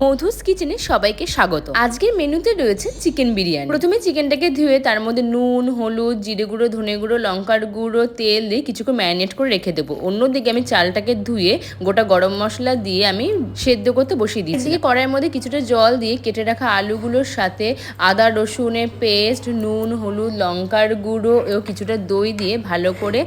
মধুস কিচেনে সবাইকে স্বাগত। আজকের মেনুতে রয়েছে চিকেন বিরিয়ানি। প্রথমে চিকেনটাকে ধুয়ে তার মধ্যে নুন, হলুদ, জিরে গুঁড়ো, ধনে গুঁড়ো, লঙ্কার গুঁড়ো, তেল দিয়ে কিছুক্ষণ ম্যারিনেট করে রেখে দেবো। অন্যদিকে আমি চালটাকে ধুয়ে গোটা গরম মশলা দিয়ে আমি সেদ্ধ করতে বসিয়ে দিয়েছি। এদিকে কড়াইয়ের মধ্যে কিছুটা জল দিয়ে কেটে রাখা আলুগুলোর সাথে আদা রসুনের পেস্ট, নুন, হলুদ, লঙ্কার গুঁড়ো ও কিছুটা দই দিয়ে ভালো করে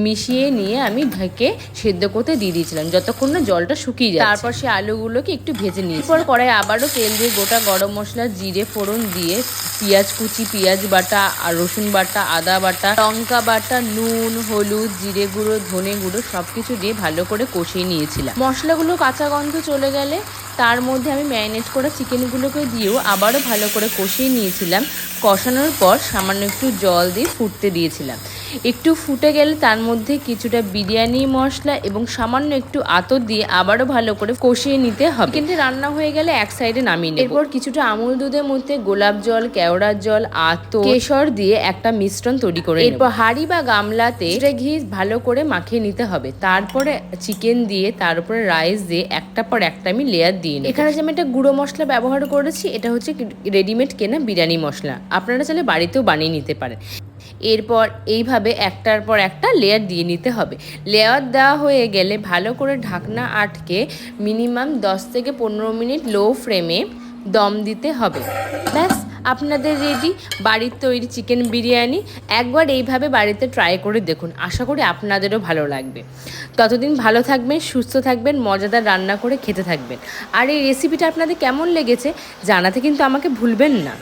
মিশিয়ে নিয়ে আমি ঢেকে সেদ্ধ করতে দিয়ে দিয়েছিলাম যতক্ষণ না জলটা শুকিয়ে যায়। তারপর সেই আলুগুলোকে একটু ভেজে নিই। এরপর কড়াই আবারও তেল দিয়ে গোটা গরম মশলা, জিরে ফোড়ন দিয়ে পেঁয়াজ কুচি, পেঁয়াজ বাটা আর রসুন বাটা, আদা বাটা, লঙ্কা বাটা, নুন, হলুদ, জিরে গুঁড়ো, ধনে গুঁড়ো সব কিছু দিয়ে ভালো করে কষিয়ে নিয়েছিলাম। মশলাগুলো কাঁচা গন্ধ চলে গেলে তার মধ্যে আমি ম্যারিনেট করা চিকেনগুলোকে দিয়েও আবারও ভালো করে কষিয়ে নিয়েছিলাম। কষানোর পর সামান্য একটু জল দিয়ে ফুটতে দিয়েছিলাম। একটু ফুটে গেলে তার মধ্যে কিছুটা বিরিয়ানি মশলা এবং সামান্য একটু আতর দিয়ে আবারও ভালো করে কষিয়ে নিতে হবে। কিন্তু রান্না হয়ে গেলে এক সাইডে নামিয়ে নেব। এরপর কিছুটা আমুল দুধের মধ্যে গোলাপ জল, কেওড়ার জল, আতর, কেশর দিয়ে একটা মিশ্রণ তৈরি করে এরপর হাঁড়ি বা গামলাতে ঘি ভালো করে মাখিয়ে নিতে হবে। তারপরে চিকেন দিয়ে তার উপরে রাইস দিয়ে একটা পর একটা আমি লেয়ার দিয়ে নিই। এখানে যে আমি একটা গুঁড়ো মশলা ব্যবহার করেছি এটা হচ্ছে রেডিমেড কেনা বিরিয়ানি মশলা। আপনারা চাইলে বাড়িতেও বানিয়ে নিতে পারেন। এরপর এইভাবে একটার পর একটা লেয়ার দিয়ে নিতে হবে। লেয়ার দেওয়া হয়ে গেলে ভালো করে ঢাকনা আটকে মিনিমাম 10 থেকে 15 মিনিট লো ফ্লেমে দম দিতে হবে। ব্যাস, আপনাদের রেডি বাড়ির তৈরি চিকেন বিরিয়ানি। একবার এইভাবে বাড়িতে ট্রাই করে দেখুন, আশা করি আপনাদেরও ভালো লাগবে। ততদিন ভালো থাকবেন, সুস্থ থাকবেন, মজাদার রান্না করে খেতে থাকবেন। আর এই রেসিপিটা আপনাদের কেমন লেগেছে জানাতে কিন্তু আমাকে ভুলবেন না।